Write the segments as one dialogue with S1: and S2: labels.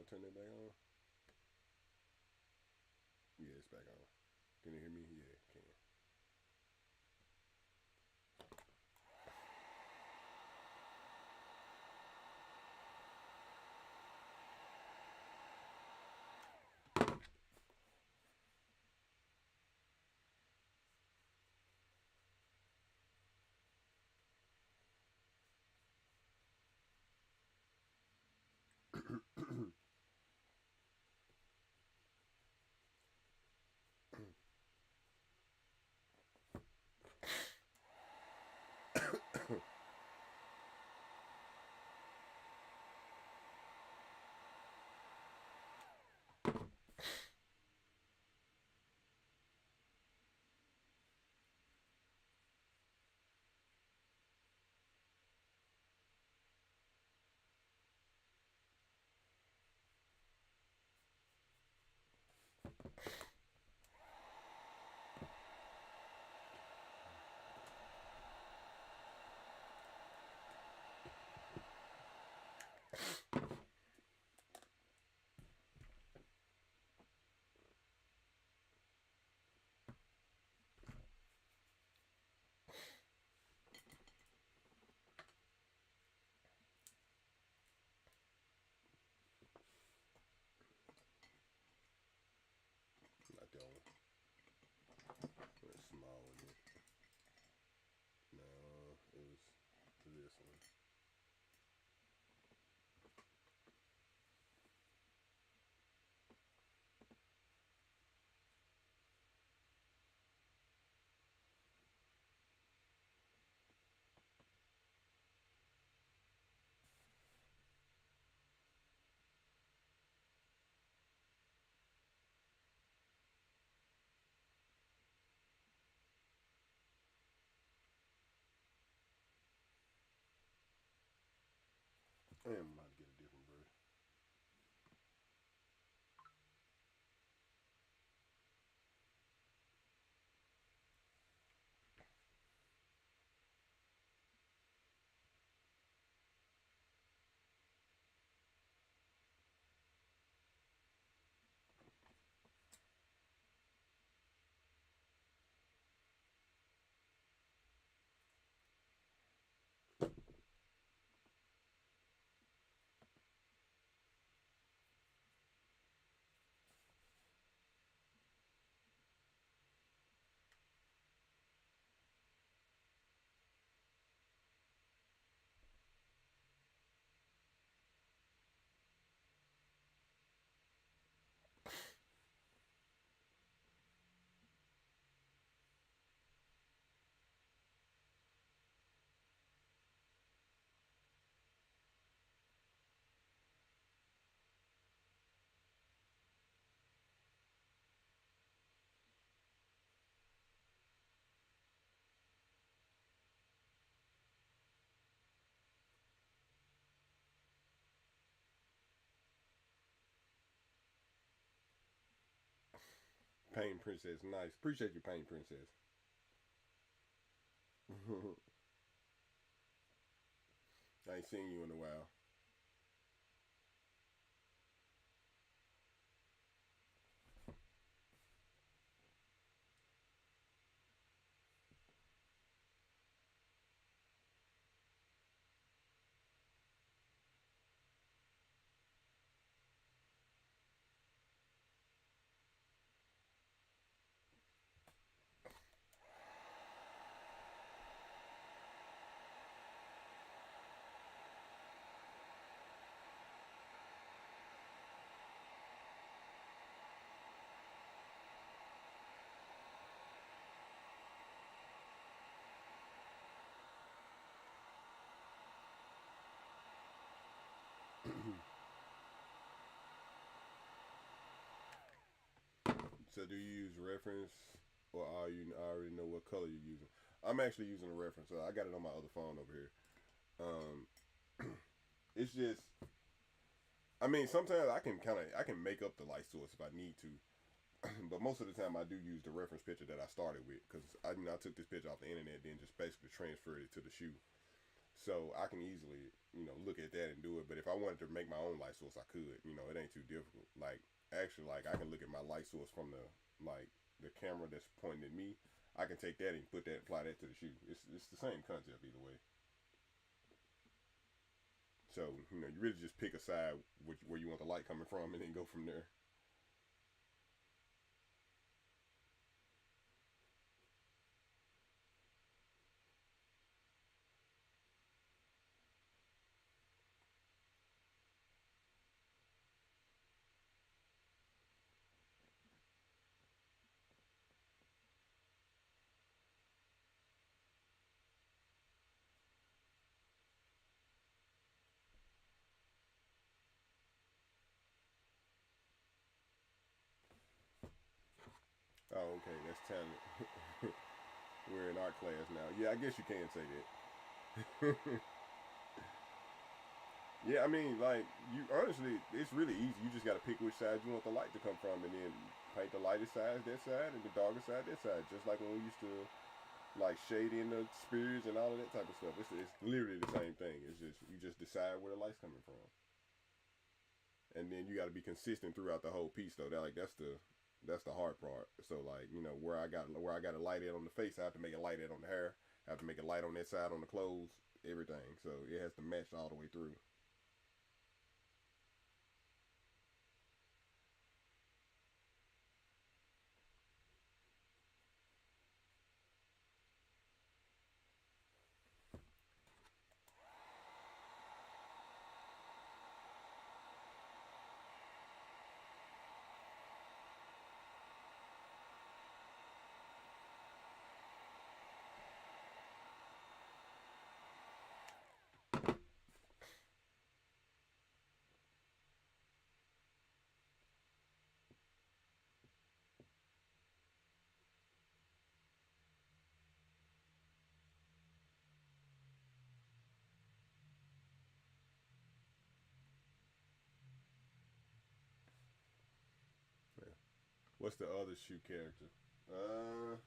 S1: turn that back on? Yeah, it's back on. Can you hear me? Yeah, can. Not that one. That's small one. No, it was this one. I am about to get a different brush. Pain Princess, nice. Appreciate you, Pain Princess. I ain't seen you in a while. So do you use reference, or are you already know what color you're using? I'm actually using a reference. So I got it on my other phone over here. Um, it's just, I mean, sometimes I can make up the light source if I need to, but most of the time I do use the reference picture that I started with because I took this picture off the internet, then just basically transferred it to the shoe. So I can easily, look at that and do it. But if I wanted to make my own light source, I could. It ain't too difficult. Like actually, like I can look at my light source from the camera that's pointing at me. I can take that and apply that to the shoe. It's the same concept either way. So you really just pick a side where you want the light coming from, and then go from there. Oh, okay, that's talent. We're in art class now. Yeah, I guess you can say that. Yeah, I mean, like you honestly, it's really easy. You just got to pick which side you want the light to come from, and then paint the lightest side that side, and the darkest side that side. Just like when we used to like shade in the spears and all of that type of stuff. It's literally the same thing. It's just you just decide where the light's coming from, and then you got to be consistent throughout the whole piece. Though that's the hard part. So like where I got a light in on the face, I have to make a light in on the hair. I have to make a light on that side on the clothes, everything. So it has to match all the way through. Yeah. What's the other shoe character? Uh,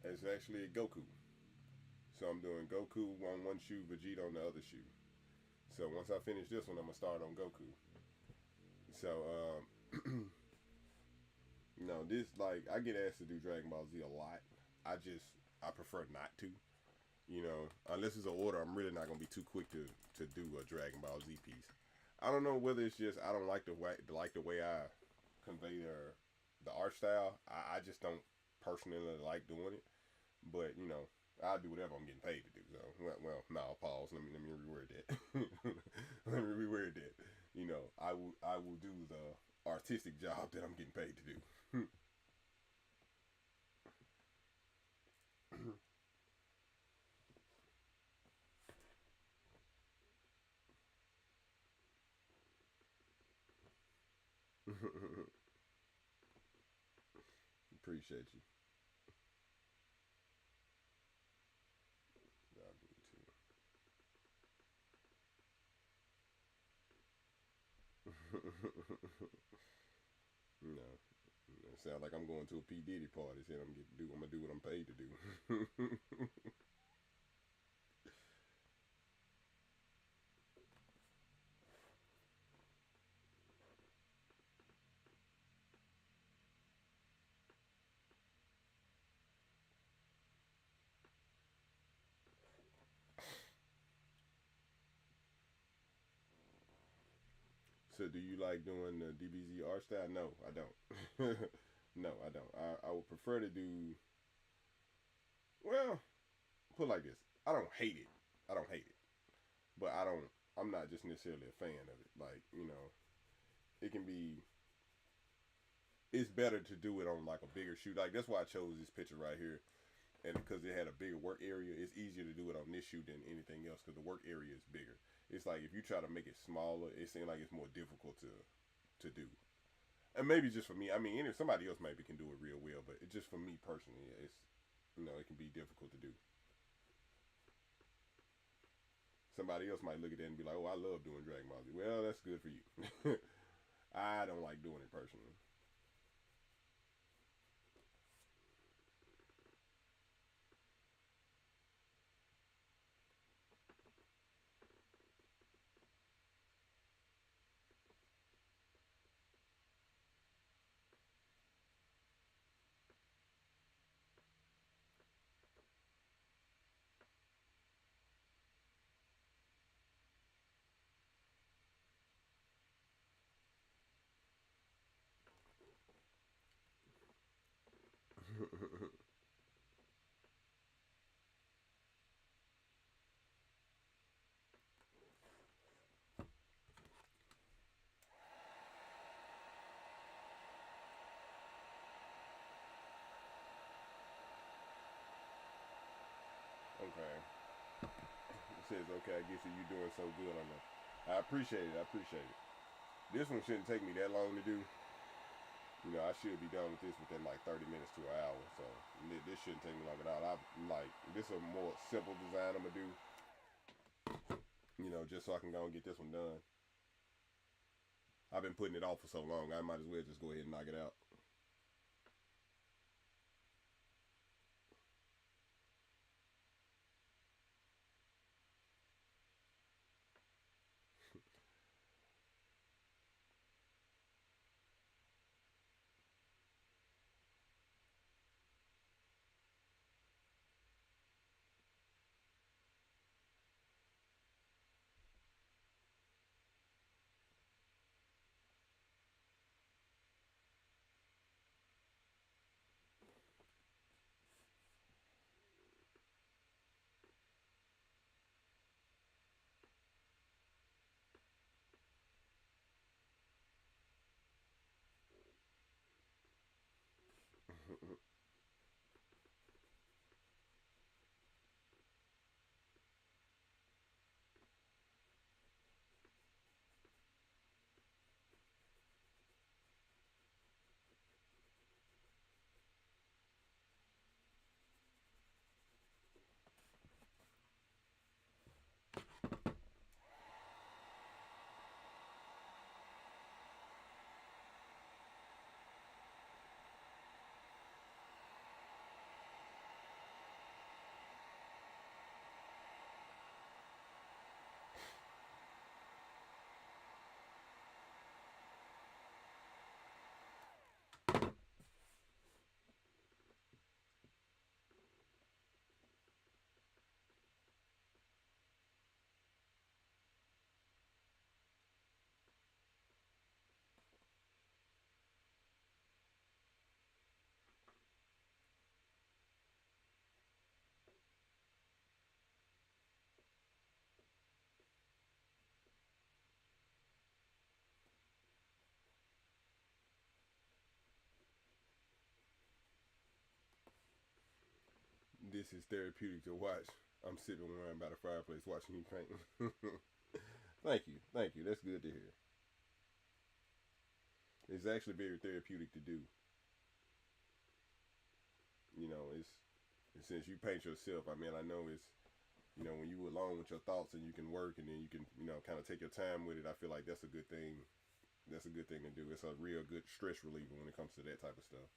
S1: it's actually Goku. So I'm doing Goku on one shoe, Vegeta on the other shoe. So once I finish this one, I'm gonna start on Goku. So no, this like I get asked to do Dragon Ball Z a lot. I prefer not to. Unless it's an order, I'm really not gonna be too quick to do a Dragon Ball Z piece. I don't know whether it's just I don't like the way I convey the art style. I just don't personally like doing it. But I'll do whatever I'm getting paid to do. So no, pause. Let me reword that. Let me reword that. I will do the artistic job that I'm getting paid to do. Appreciate you. I do too. No, it sounds like I'm going to a P Diddy party. Said I'm gonna do what I'm paid to do. So do you like doing the DBZ art style? No, I don't. No, I don't. I would prefer to do well. Put it like this. I don't hate it. I don't hate it, but I'm not just necessarily a fan of it. Like it can be. It's better to do it on like a bigger shoot. Like that's why I chose this picture right here, and because it had a bigger work area, it's easier to do it on this shoot than anything else because the work area is bigger. It's like if you try to make it smaller, it seems like it's more difficult to do. And maybe just for me, I mean, somebody else maybe can do it real well, but it's just for me personally, it can be difficult to do. Somebody else might look at that and be like, "Oh, I love doing Dragon Ball Z." Well, that's good for you. I don't like doing it personally. Okay. It says, okay, I guess you doing so good on that. I appreciate it. I appreciate it. This one shouldn't take me that long to do. You know, I should be done with this within like 30 minutes to an hour. So this shouldn't take me long at all. I like this is a more simple design I'm gonna do. You know, just so I can go and get this one done. I've been putting it off for so long. I might as well just go ahead and knock it out. This is therapeutic to watch. I'm sitting around by the fireplace watching you paint. Thank you, thank you. That's good to hear. It's actually very therapeutic to do. You know, since you paint yourself. I mean, I know it's when you alone with your thoughts and you can work and then you can kind of take your time with it. I feel like that's a good thing. That's a good thing to do. It's a real good stress reliever when it comes to that type of stuff.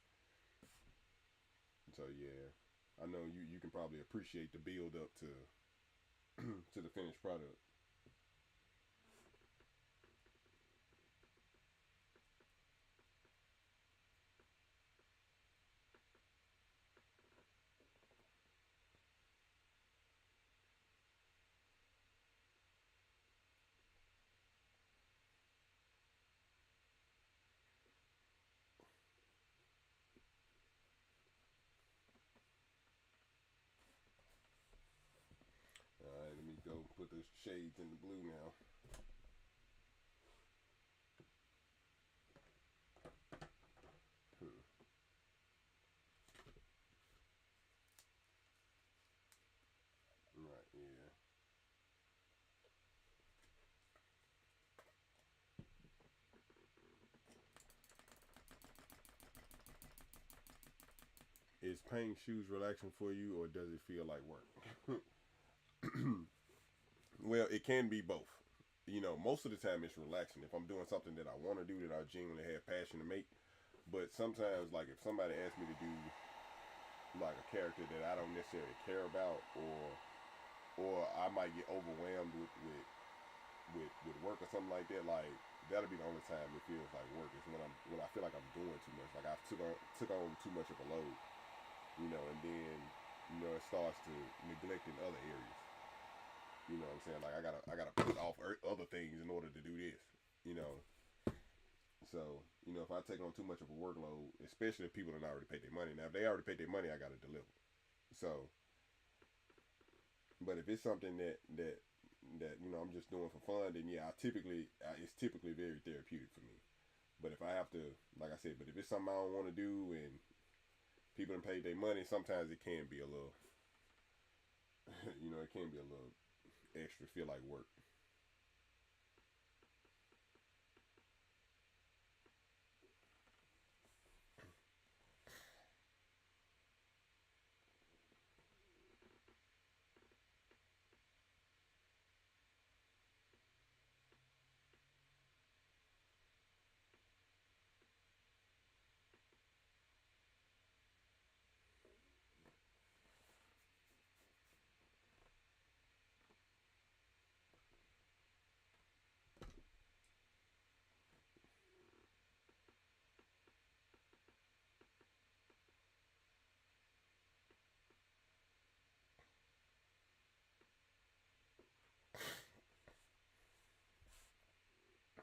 S1: So yeah, I know you can probably appreciate the build up to to the finished product. All right, let me go put those shades in the blue now. Hmm. Right, yeah. Is painting shoes relaxing for you, or does it feel like work? Well, it can be both. Most of the time it's relaxing if I'm doing something that I want to do that I genuinely have passion to make. But sometimes, like if somebody asks me to do like a character that I don't necessarily care about, or I might get overwhelmed with work or something like that. Like that'll be the only time it feels like work is when I feel like I'm doing too much. Like I took on too much of a load, and then it starts to neglect in other areas. You know what I'm saying? Like I gotta put off other things in order to do this. You know, so if I take on too much of a workload, especially if people don't already paid their money. Now if they already paid their money, I gotta deliver. So, but if it's something that I'm just doing for fun, then yeah, it's typically very therapeutic for me. But if I have to, like I said, but if it's something I don't want to do and people don't pay their money, sometimes it can be a little You know, it can be a little extra, feel like work.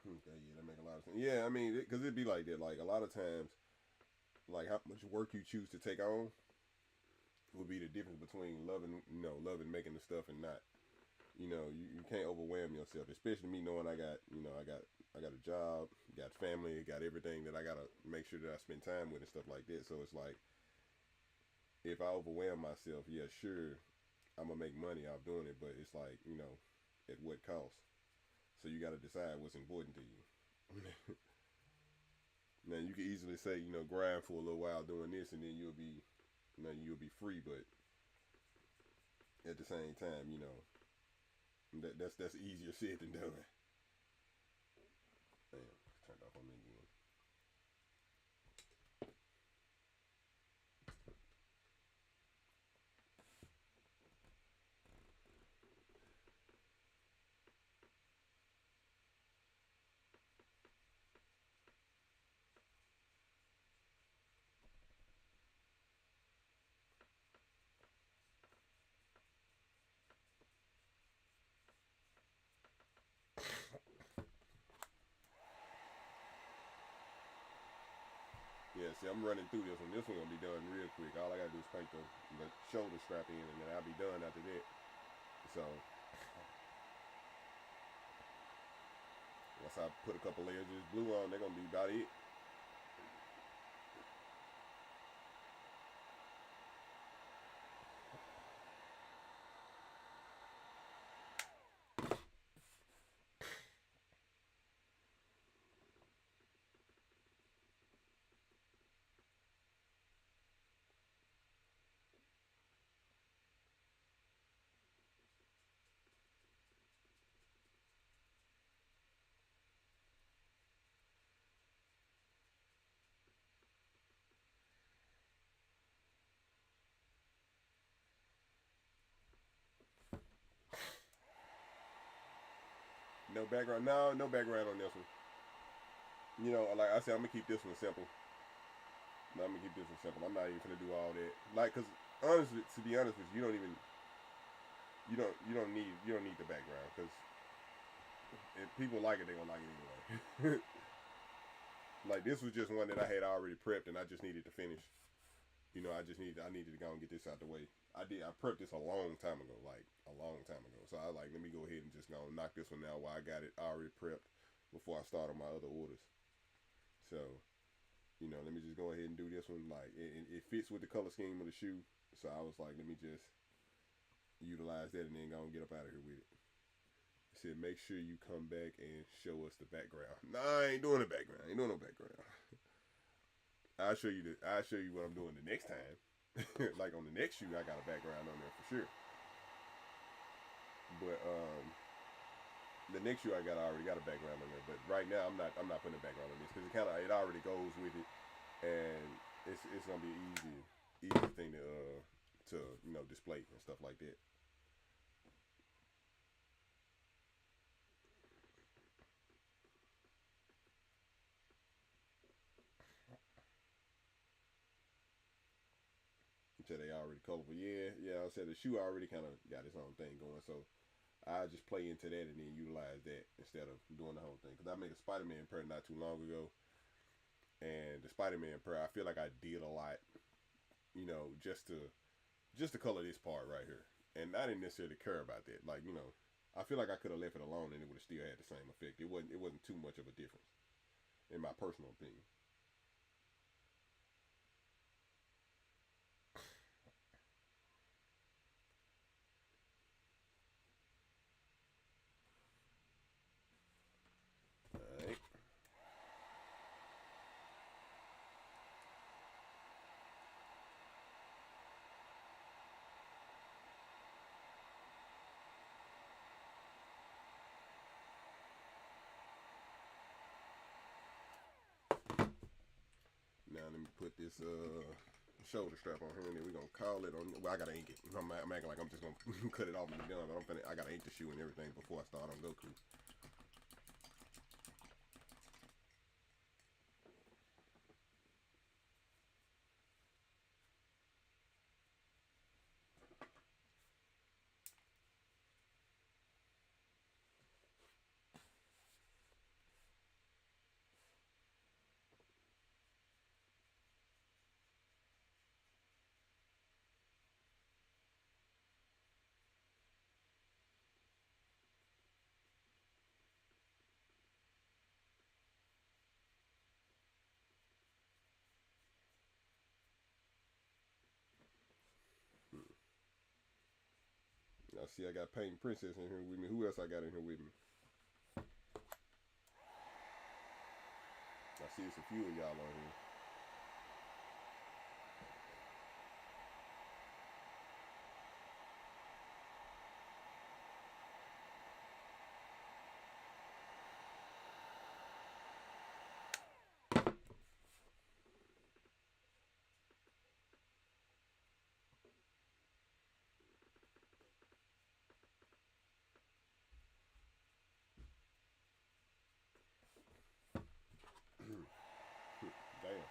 S1: Okay, yeah, that make a lot of sense. Yeah, I mean, because it'd be like that. Like a lot of times, like how much work you choose to take on would be the difference between loving, loving making the stuff and not. You can't overwhelm yourself, especially me knowing I got a job, got family, got everything that I gotta make sure that I spend time with and stuff like that. So it's like if I overwhelm myself, yeah, sure, I'm gonna make money off doing it, but it's like at what cost? So you got to decide what's important to you. Now you can easily say grind for a little while doing this, and then you'll be free, but at the same time, that's easier said than done. Damn, turned off on me again. Yeah, see, I'm running through this one. This one gonna be done real quick. All I gotta do is paint the shoulder strap in, and then I'll be done after that. So once I put a couple layers of this blue on, they're gonna be about it. No background, no background on this one. Like I said, I'm gonna keep this one simple. No, I'm gonna keep this one simple. I'm not even gonna do all that. Like, cause honestly, to be honest with you, you don't need the background because if people like it, they gonna like it anyway. Like this was just one that I had already prepped and I just needed to finish. I needed to go and get this out the way. I prepped this a long time ago, like a long time ago. So I like let me go ahead and just go and knock this one out while I got it already prepped before I start on my other orders. So let me just go ahead and do this one. Like it fits with the color scheme of the shoe. So I was like, let me just utilize that and then go and get up out of here with it. It said, make sure you come back and show us the background. Nah, I ain't doing the background. I ain't doing no background. I'll show you what I'm doing the next time. Like on the next shoe, I got a background on there for sure. But the next shoe I already got a background on there. But right now, I'm not putting a background on this because it already goes with it, and it's gonna be easy thing to display and stuff like that. So they already colorful. Yeah, yeah. I said the shoe already kind of got its own thing going, so I just play into that and then utilize that instead of doing the whole thing. Because I made a Spider-Man pair not too long ago, and the Spider-Man pair, I feel like I did a lot, just to color this part right here, and I didn't necessarily care about that. Like I feel like I could have left it alone and it would have still had the same effect. It wasn't too much of a difference in my personal opinion. put this shoulder strap on here, and then we're gonna call it on. Well, I gotta ink it. I'm acting like I'm just gonna cut it off and be done, but I gotta ink the shoe and everything before I start on Goku. Now see, I got Painting Princess in here with me. Who else I got in here with me? I see it's a few of y'all on here. Damn.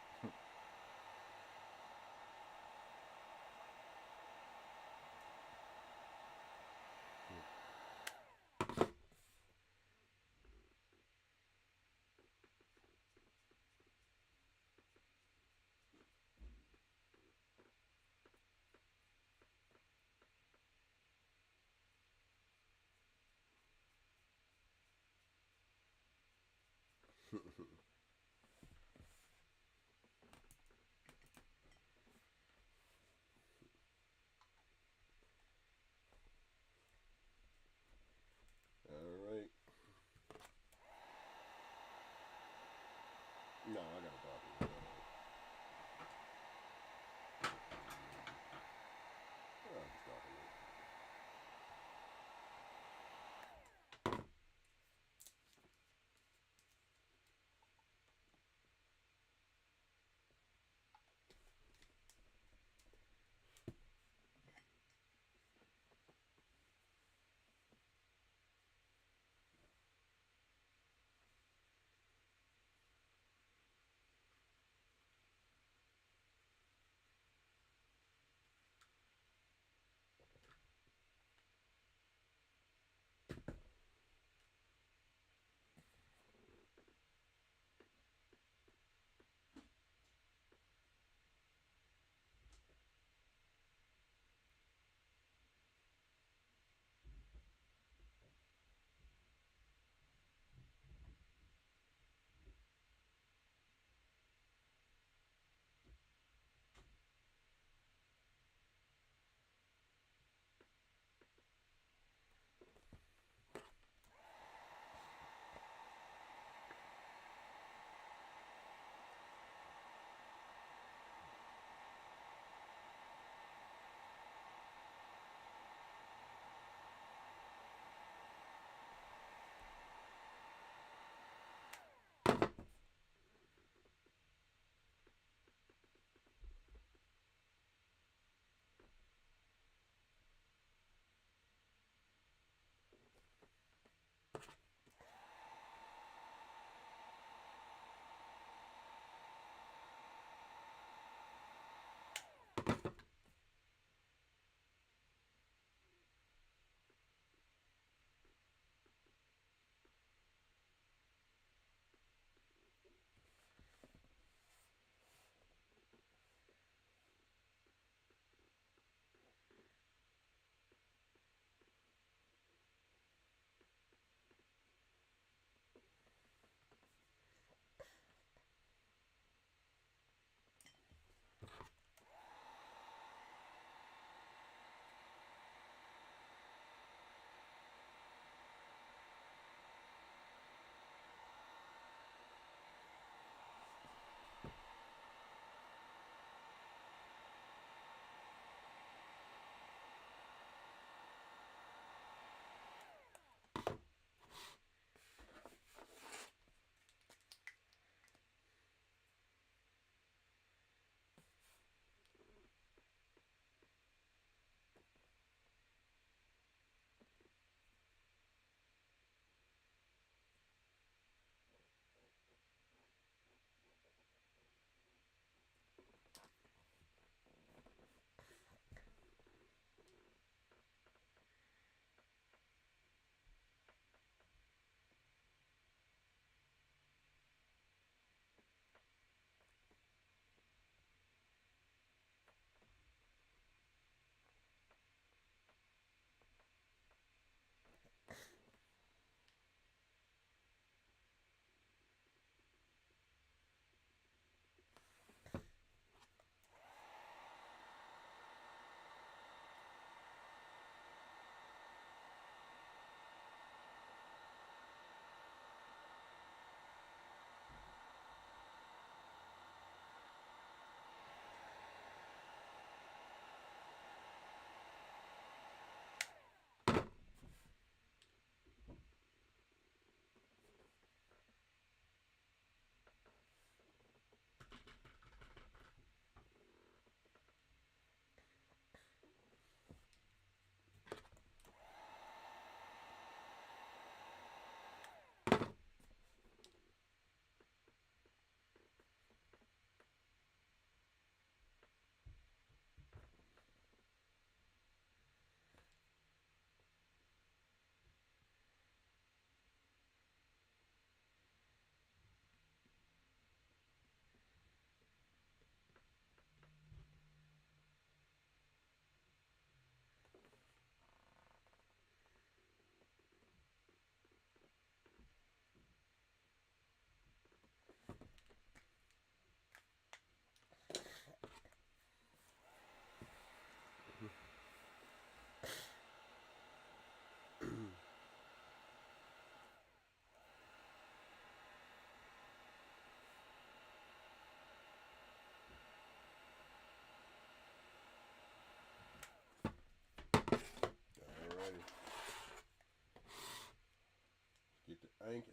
S1: Thank you.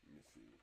S1: Let me see.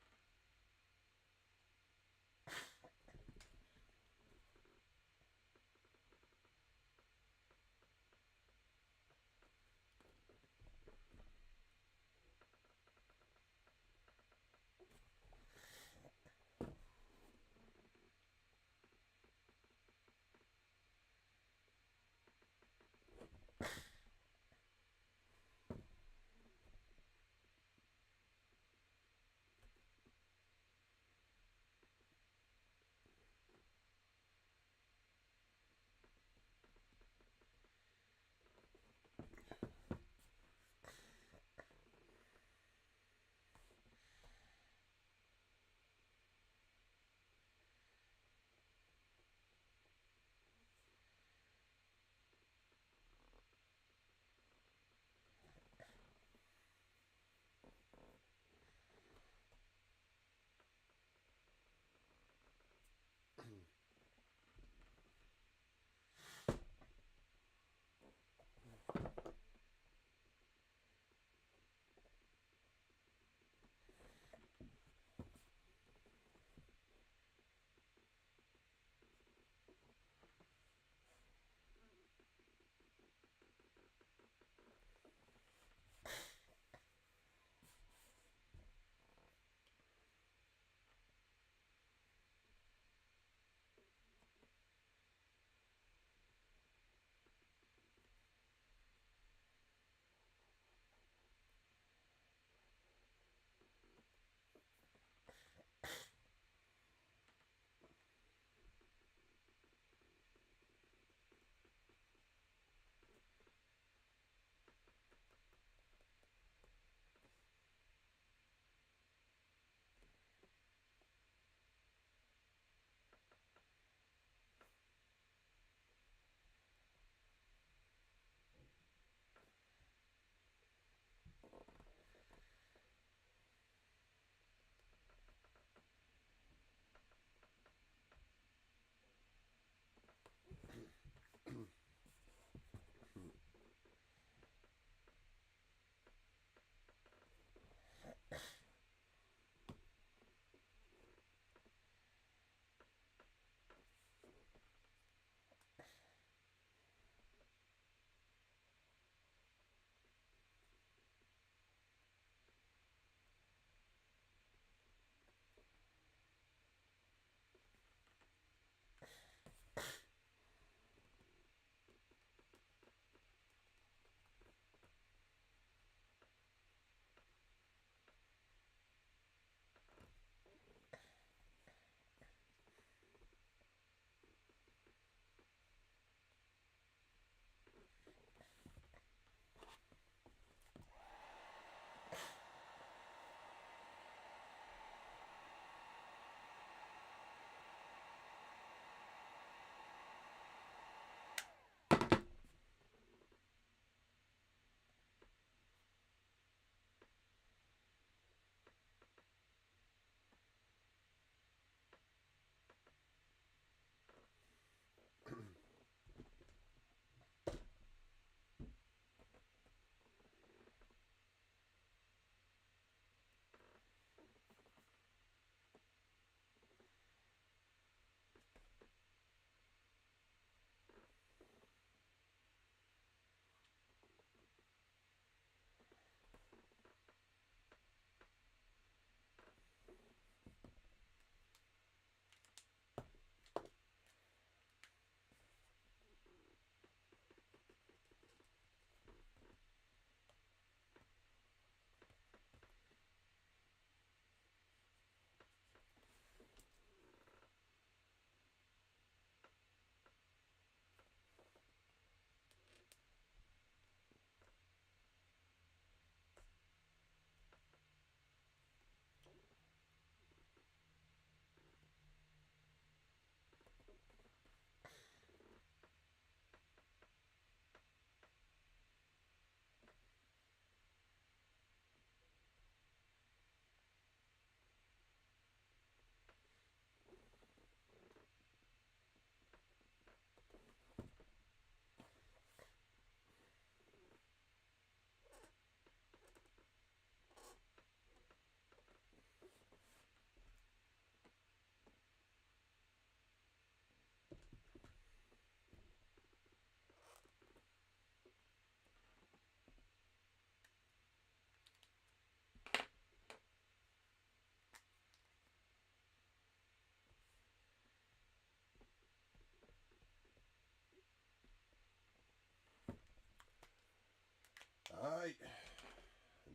S1: Alright.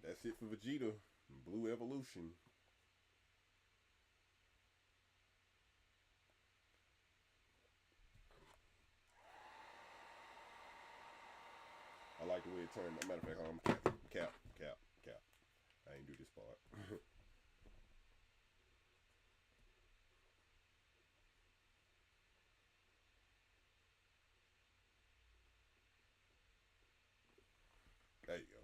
S1: That's it for Vegeta. Blue Evolution. I like the way it turned. Matter of fact, hold on. Cap. I ain't do this part. There you go.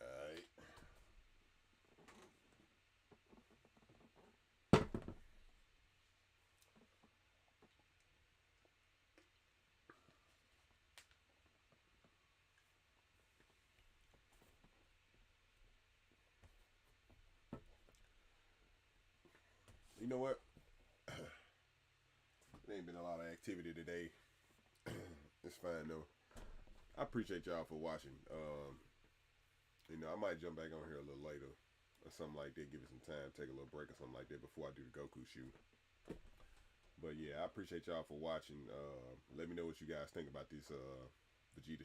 S1: Alright. You know what? There ain't been a lot of activity today. It's fine though. I appreciate y'all for watching. I might jump back on here a little later or something like that. Give it some time, take a little break or something like that before I do the Goku shoot. But yeah, I appreciate y'all for watching. Let me know what you guys think about this Vegeta